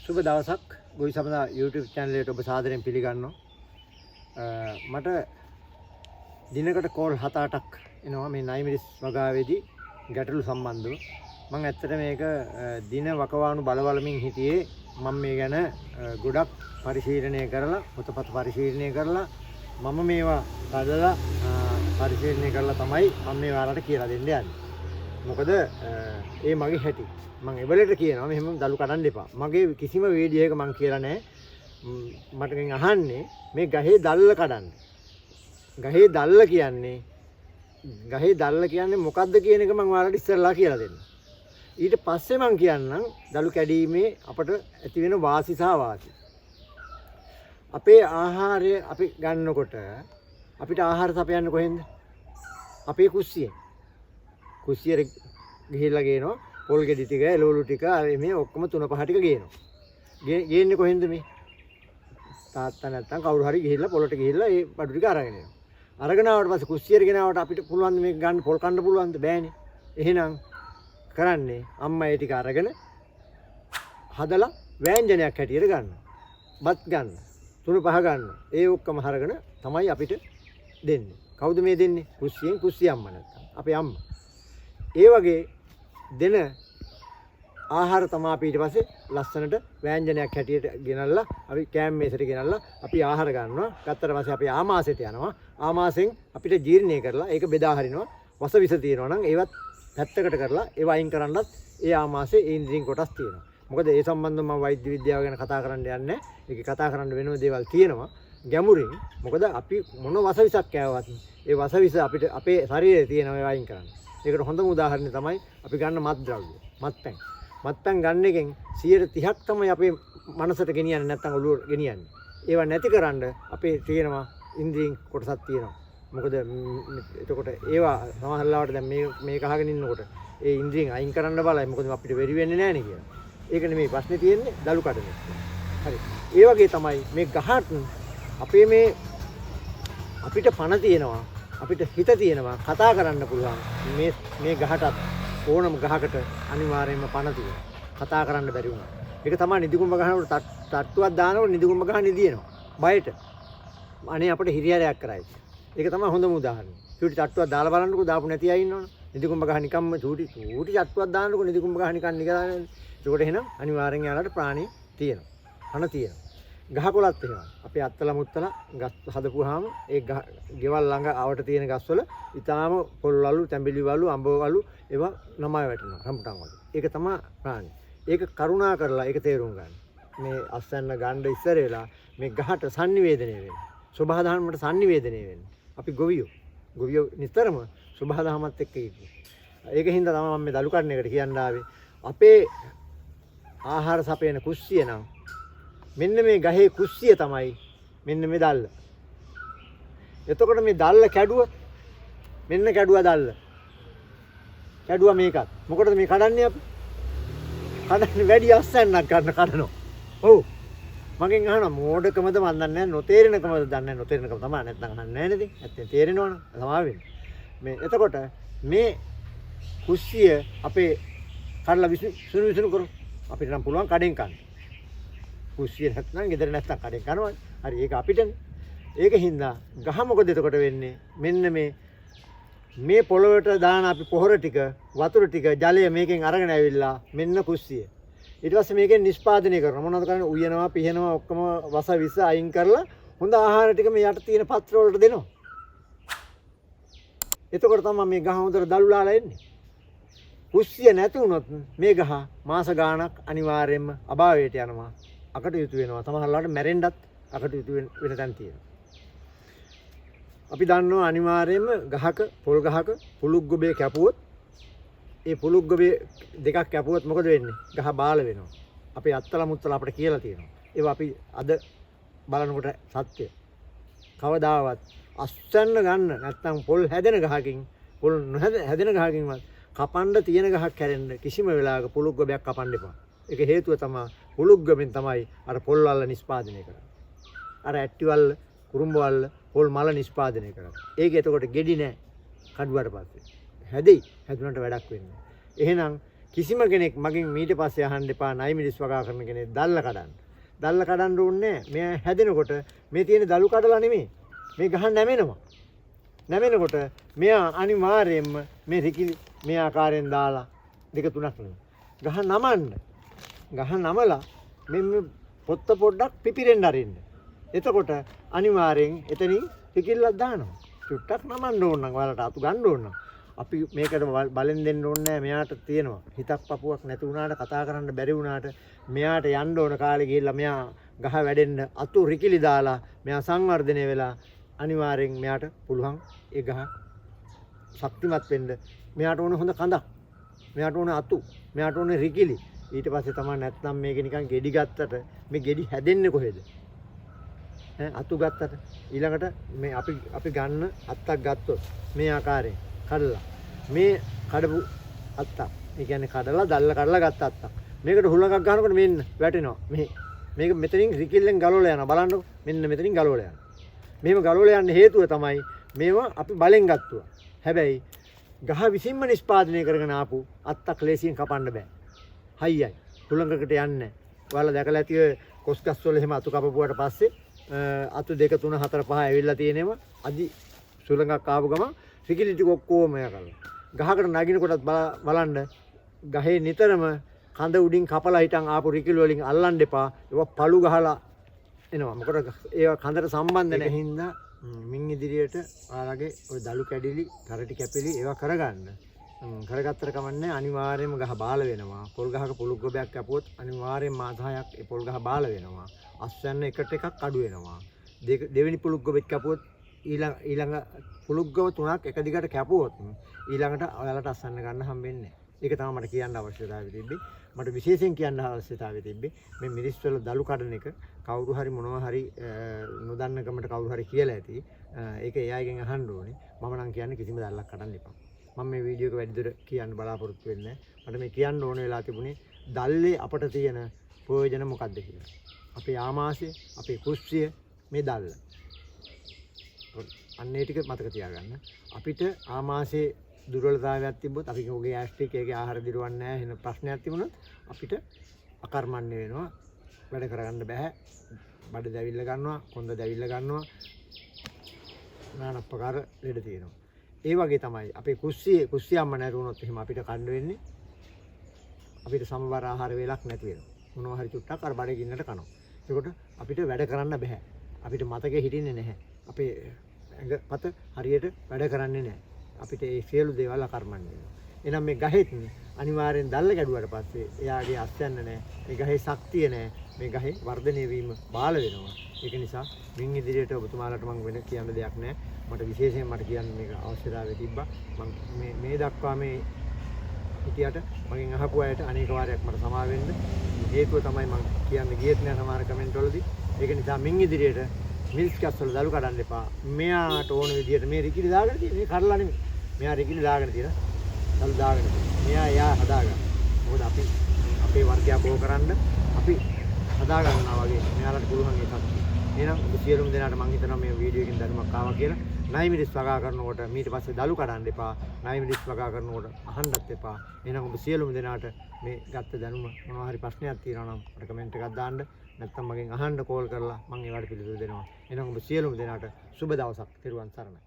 සුබ දවසක් ගොවි සමදා YouTube channel එකට ඔබ සාදරයෙන් පිළිගන්නවා. මට දිනකට කෝල් 7-8ක් එනවා මේ නයිමිරිස් වගාවේදී ගැටලු සම්බන්ධව. මම ඇත්තට මේක දින වකවානු බලවලමින් හිටියේ. මම මේ ගැන ගොඩක් පරිශීලනය කරලා පොතපත පරිශීලනය කරලා මම මේවා කඩලා පරිශීලනය කරලා තමයි මම මේ වාරට කියලා දෙන්න යන්නේ. මොකද ඒ මගේ හැටි. මම එවලට කියනවා මෙහෙම දලු කඩන්න එපා. මගේ කිසිම වීඩියෝ එක මම කියලා නැහැ. මටගෙන් අහන්නේ මේ ගහේ දල්ල කඩන්න. ගහේ දල්ල කියන්නේ මොකද්ද කියන එක මම ඔයාලට ඉස්සෙල්ලා කියලා දෙන්න. ඊට පස්සේ මම කියන්නම් දලු කැඩීමේ අපට ඇති වෙන වාසි සහ වාසි. අපේ ආහාරය අපි ගන්නකොට අපිට ආහාර සපයන්නේ කොහෙන්ද? අපේ කුස්සියෙන්. කුස්සියට ගිහිල්ලා ගේනවා පොල් ගෙඩි ටික, එළවලු ටික, මේ ඔක්කොම 3-5 ටික ගේනවා. ගේන්නේ කොහෙන්ද මේ? තාත්තා නැත්තම් කවුරු හරි ගිහිල්ලා පොලට ගිහිල්ලා ඒ බඩු ටික අරගෙන එනවා. අරගෙන ආවට පස්සේ කුස්සියට ගෙනාවට අපිට පුළුවන් මේක ගන්න පොල් කන්න පුළුවන්ද? බෑනේ. එහෙනම් කරන්නේ අම්මා ඒ ටික අරගෙන හදලා වෑංජනයක් හැටියට ගන්නවා. බත් ගන්න. 3-5 ගන්න. ඒ ඔක්කොම අරගෙන තමයි අපිට දෙන්නේ. කවුද මේ දෙන්නේ? කුස්සිය අම්මා නැත්තම්. අපේ අම්මා. ඒ වගේ දෙන ආහාර තමයි අපි ඊට පස්සේ ලස්සනට වෑංජනයක් හැටියට ගෙනල්ලා අපි කෑම මේසෙට ගෙනල්ලා අපි ආහාර ගන්නවා. ගත්තට පස්සේ අපි ආමාශයට යනවා. ආමාශයෙන් අපිට ජීර්ණය කරලා ඒක බෙදා හරිනවා. වස විස තියෙනවා නම් ඒවත් පැත්තකට කරලා ඒව අයින් කරන්නත් ඒ ආමාශයේ ඒ ඉන්ද්‍රියන් කොටස් තියෙනවා. මොකද ඒ සම්බන්ධව මම වෛද්‍ය විද්‍යාව ගැන කතා කරන්න යන්නේ. ඒක කතා කරන්න වෙනම දේවල් තියෙනවා. ගැඹුරින්. මොකද අපි මොන වස විසක් කෑවත් ඒ වස විස අපිට අපේ ශරීරයේ තියෙනවා ඒව අයින් කරන්න. ඒකට හොඳම උදාහරණය තමයි අපි ගන්න මත්ද්‍රව්‍ය. මත්පැන් ගන්න එකෙන් 30%ක් තමයි අපේ මනසට ගෙනියන්නේ නැත්නම් ඔළුවට ගෙනියන්නේ. ඒවා නැතිකරන්න අපේ තියෙනවා ඉන්ද්‍රියන් කොටසක් තියෙනවා. මොකද එතකොට ඒවා සමහරවිට දැන් මේක අහගෙන ඉන්නකොට ඒ ඉන්ද්‍රියන් අයින් කරන්න බලයි. මොකද අපිට වෙරි වෙන්නේ නැහැ නේ කියලා. ඒක නෙමෙයි ප්‍රශ්නේ තියෙන්නේ දලු කඩන එක. හරි. ඒ වගේ තමයි මේ ගහත් අපේ මේ අපිට පණ තියෙනවා. අපිට හිත තියෙනවා කතා කරන්න පුළුවන් මේ ගහටත් ඕනම ගහකට අනිවාර්යයෙන්ම පණ තියෙනවා. කතා කරන්න බැරි වුණා. ඒක තමයි නිදිකුඹ ගහනකොට තට්ටුවක් දානකොට නිදිකුඹ ගහ නිදිනවා. බයට. අනේ අපිට හිරිහැරයක් කරයි. ඒක තමයි හොඳම උදාහරණය. චූටි තට්ටුවක් දාලා බලන්නකෝ දාපු නැති අය ඉන්නවනේ. නිදිකුඹ ගහ නිකම්ම චූටි තට්ටුවක් දාන්නකෝ නිදිකුඹ ගහ නිකන් නිකන්. ඒකට එහෙනම් අනිවාර්යෙන් යාලට ප්‍රාණී තියෙනවා. පණ තියෙනවා. ගහකොළත් එහෙමයි. අපි අත්තල මුත්තල ගස් හදපුවාම ඒ ගෙවල් ළඟ අවට තියෙන ගස්වල ඊටාම පොල්වලු, තැඹිලිවලු, අඹවලු ඒවා නමයි වැටෙනවා. රම්පටන් වගේ. ඒක තමයි ප්‍රාණි. ඒක කරුණා කරලා ඒක තේරුම් ගන්න. මේ අස්සන්න ගන්න ඉස්සර වෙලා මේ ගහට sannivedanaya වෙන්න. සබහා දහමකට sannivedanaya වෙන්න. අපි ගොවියෝ නිතරම සබහා දහමත් එක්ක ඉන්නේ. ඒකින්ද තමයි මම මේ දලු කඩන එකට කියන්න ආවේ. අපේ ආහාර සපයන කුස්සිය නම් මෙන්න මේ ගහේ කුස්සිය තමයි මෙන්න මේ දැල්ල. එතකොට මේ දැල්ල කැඩුව මෙන්න කැඩුවා දැල්ල. කැඩුවා මේකත්. මොකටද මේ කඩන්නේ අපි? කඩන්නේ වැඩි අස්සන්නක් ගන්න කඩනවා. ඔව්. මගෙන් අහනවා මෝඩකමද මන් දන්නේ නැහැ නොතේරෙනකමද දන්නේ නැහැ නොතේරෙනකම තමයි නැත්නම් අහන්නේ නැහැ නේද? ඇත්තට තේරෙනවනේ සමා වෙන්නේ. මේ එතකොට මේ කුස්සිය අපේ කඩලා විසුණු කරු. අපිට නම් පුළුවන් කඩෙන් කන්න. කුස්සිය නැත්නම් ගෙදර නැත්නම් කඩෙන් කනවා. හරි ඒක අපිටනේ. ඒකින්ද ගහ මොකද එතකොට වෙන්නේ? මෙන්න මේ පොළොවට දාන අපි පොහොර ටික, වතුර ටික, ජලය මේකෙන් අරගෙන ඇවිල්ලා මෙන්න කුස්සිය. ඊට පස්සේ මේකෙන් නිෂ්පාදනය කරනවා. මොනවද කරන්නේ? උයනවා, පිහනවා, ඔක්කොම වස විස අයින් කරලා හොඳ ආහාර ටික මේ යට තියෙන පත්‍ර වලට දෙනවා. එතකොට තමයි මේ ගහ හොඳට දලුලාලා එන්නේ. කුස්සිය නැති වුණොත් මේ ගහ මාස ගාණක් අනිවාර්යයෙන්ම අභාවයට යනවා. අකටයුතු වෙනවා. සමහරවිට මැරෙන්නත් අකටයුතු වෙන තැන් තියෙනවා. අපි දන්නවා අනිවාර්යයෙන්ම ගහක පොල් ගහක පුලුක් ගොබේ කැපුවොත් ඒ පුලුක් ගොබේ දෙකක් කැපුවොත් මොකද වෙන්නේ? ගහ බාල වෙනවා. අපේ අත්තල මුත්තල අපිට කියලා තියෙනවා. ඒවා අපි අද බලනකොට සත්‍ය. කවදාවත් අස්සන්න ගන්න නැත්නම් පොල් හැදෙන ගහකින් පොල් නොහැදෙන ගහකින්වත් කපන්න තියෙන ගහක් කැරෙන්න කිසිම වෙලාවක පුලුක් ගොබයක් කපන්න එපා. ඒක හේතුව තමයි පුලුක් ගොබෙන් තමයි අර පොල් වල නිෂ්පාදනය කරන්නේ. අර ඇට්ටි වල කුරුම්බ වල පොල් මල නිෂ්පාදනය කරන්නේ. ඒක එතකොට ගෙඩි නෑ කඩුවට පස්සේ. හැදෙයි. හැදුනට වැඩක් වෙන්නේ. එහෙනම් කිසිම කෙනෙක් මගෙන් ඊට පස්සේ අහන්න එපා නයි මිරිස් වගා කරන කෙනෙක් දැල්ල කඩන්න. දැල්ල කඩන්න ඕනේ මේ හැදෙනකොට මේ තියෙන දලු කඩලා නෙමෙයි. මේ ගහ නැමෙනවා. නැමෙනකොට මෙයා අනිවාර්යයෙන්ම මේ රිකිලි මේ ආකාරයෙන් දාලා දෙක තුනක් නෙමෙයි. ගහ නමන්න. ගහ නමලා මේ පොත්ත පොඩ්ඩක් පිපිරෙන්න අරින්න. එතකොට අනිවාර්යෙන් එතනින් රිකිල්ලක් දානවා. චුට්ටක් නමන්න ඕන නම් ඔයාලට අතු ගන්න ඕන නම් අපි මේකට බලෙන් දෙන්න ඕනේ නැහැ. මෙයාට තියෙනවා හිතක් පපුවක් නැති වුණාට කතා කරන්න බැරි වුණාට මෙයාට යන්න ඕන කාලේ ගිහිල්ලා මෙයා ගහ වැඩෙන්න අතු රිකිලි දාලා මෙයා සංවර්ධනය වෙලා අනිවාර්යෙන් මෙයාට පුළුවන් ඒ ගහ ශක්තිමත් වෙන්න. මෙයාට ඕන හොඳ කඳක්. මෙයාට ඕන අතු. මෙයාට ඕන රිකිලි. ඊට පස්සේ තමයි නැත්නම් මේක නිකන් ගෙඩි ගත්තට මේ ගෙඩි හැදෙන්නේ කොහෙද? අතු ගත්තට ඊළඟට මේ අපි ගන්න අත්තක් ගත්තොත් මේ ආකාරයෙන් කඩලා මේ කඩපු අත්තක් ඒ කියන්නේ කඩලා දැල්ල කඩලා ගත්ත අත්තක් මේකට හුලඟක් ගන්නකොට මෙන්න වැටෙනවා මේක මෙතනින් රිකිල්ලෙන් ගලවලා යනවා බලන්නකො මෙන්න මෙතනින් ගලවලා යනවා මෙහෙම ගලවලා යන්න හේතුව තමයි මේවා අපි බලෙන් ගත්තුවා හැබැයි ගහ විසින්ම නිෂ්පාදනය කරගෙන ආපු අත්තක් ලේසියෙන් කපන්න බෑ හයියයි හුලඟකට යන්නේ ඔයාලා දැකලා ඇති කොස් ගස් වල එහෙම අතු කපපුවාට පස්සේ අතු 2 3 4 5 ඇවිල්ලා තියෙනවා අදි සුළඟක් ආපු ගමන් රිකිලි ටික ඔක්කොම එයා කරලා ගහකට නගිනකොටත් බලන්න ගහේ නිතරම කඳ උඩින් කපලා හිටන් ආපු රිකිලි වලින් අල්ලන්න එපා ඒවා පළු ගහලා එනවා මොකද ඒවා කඳට සම්බන්ධ නැහැ හින්දා මින් ඉදිරියට ඔයාලගේ ওই දලු කැඩිලි කරටි කැපිලි ඒවා කරගන්න කරගත්තට කමන්නේ අනිවාර්යයෙන්ම ගහ බාල වෙනවා පොල් ගහක පුලුක් ගොබයක් කැපුවොත් අනිවාර්යයෙන්ම මාස 6ක් ඒ පොල් ගහ බාල වෙනවා අස්වැන්න එකට එකක් අඩු වෙනවා දෙවෙනි පුලුක් ගොබෙක් කැපුවොත් ඊළඟ පුලුක් ගොව 3ක් එක දිගට කැපුවොත් ඊළඟට ඔයාලට අස්වැන්න ගන්න හම්බෙන්නේ ඒක තමයි මට කියන්න අවශ්‍යතාවය තිබ්බේ මට විශේෂයෙන් කියන්න අවශ්‍යතාවය තිබ්බේ මේ මිරිස් වල දලු කඩන එක කවුරු හරි මොනවා හරි නොදන්න කමට කවුරු හරි කියලා ඇති ඒක එයාගෙන් අහන්න ඕනේ මම නම් කියන්නේ කිසිම දැල්ලක් කඩන්න එපා මම මේ වීඩියෝ එක වැඩිදුර කියන්න බලාපොරොත්තු වෙන්නේ මට මේ කියන්න ඕන වෙලා තිබුණේ දැල්ලේ අපට තියෙන ප්‍රයෝජන මොකක්ද කියලා අපේ ආමාශය අපේ කුස්සිය මේ දැල්ල අන්න ඒ ටික මතක තියාගන්න අපිට ආමාශයේ දුර්වලතාවයක් තිබ්බොත් අපි ඔගේ ඇස්ටික් එකේ ආහාර දිරවන්නේ නැහැ වෙන ප්‍රශ්නයක් තිබුණොත් අපිට අකර්මණ්‍ය වෙනවා වැඩ කරගන්න බෑ බඩ දැවිල්ල ගන්නවා කොන්ද දැවිල්ල ගන්නවා নানা ප්‍රකාර ලෙඩ තියෙනවා ඒ වගේ තමයි අපේ කුස්සියම්ම නැරුණොත් එහෙම අපිට කන්න වෙන්නේ අපිට සමබර ආහාර වේලක් නැති වෙනවා මොනවා හරි චුට්ටක් අර බඩේ ගින්නට කනවා ඒකට අපිට වැඩ කරන්න බෑ අපිට මතකෙ හිටින්නේ නැහැ අපේ ඇඟපත හරියට වැඩ කරන්නේ නැහැ අපිට ඒ සියලු දේවල් අකර්මණ්‍ය වෙනවා එහෙනම් මේ ගහෙත් අනිවාර්යෙන් දැල්ල ගැඩුවට පස්සේ එයාගේ අස්යන්න නැහැ මේ ගහේ ශක්තිය නැහැ මේ ගහේ වර්ධනය වීම බාල වෙනවා ඒක නිසා මින් ඉදිරියට ඔබතුමාලට මම වෙන කියන්න දෙයක් නැහැ මට විශේෂයෙන් මට කියන්න මේක අවශ්‍යතාවය තිබ්බා මම මේ දක්වා මේ හිටියට මගෙන් අහපු අයට අනේක වාරයක් මට සමා වෙන්න හේතුව තමයි මම කියන්නේ ගියෙත් නෑ සමහර කමෙන්ට් වලදී ඒක නිසා මින් ඉදිරියට මිල්ස් කැස් වල දලු කඩන්න එපා මෙයාට ඕන විදියට මේ රිකිලි දාගෙන තියෙන මේ කඩලා නෙමෙයි මෙයා රිකිලි දාගෙන තියෙන දලු දාගෙන මෙයා එයා හදාගන්න මොකද අපි අපේ වර්ගය බෝ කරන්න අපි හදා ගන්නවා වගේ මෙයාලට පුළුවන් එකක් එහෙනම් සියලුම දෙනාට මම හිතනවා මේ වීඩියෝ එකෙන් දැනුමක් ආවා කියලා නයි මිරිස් වගා කරනකොට ඊට පස්සේ දලු කඩන්න එපා නයි මිරිස් වගා කරනකොට අහන්නත් එපා එහෙනම් ඔබ සියලුම දෙනාට මේ ගත්ත දැනුම මොනවා හරි ප්‍රශ්නයක් තියෙනවා නම් මට කමෙන්ට් එකක් දාන්න නැත්නම් මගෙන් අහන්න කෝල් කරලා මම ඒවට පිළිතුරු දෙනවා එහෙනම් ඔබ සියලුම දෙනාට සුබ දවසක්. ත්වන් සරණයි.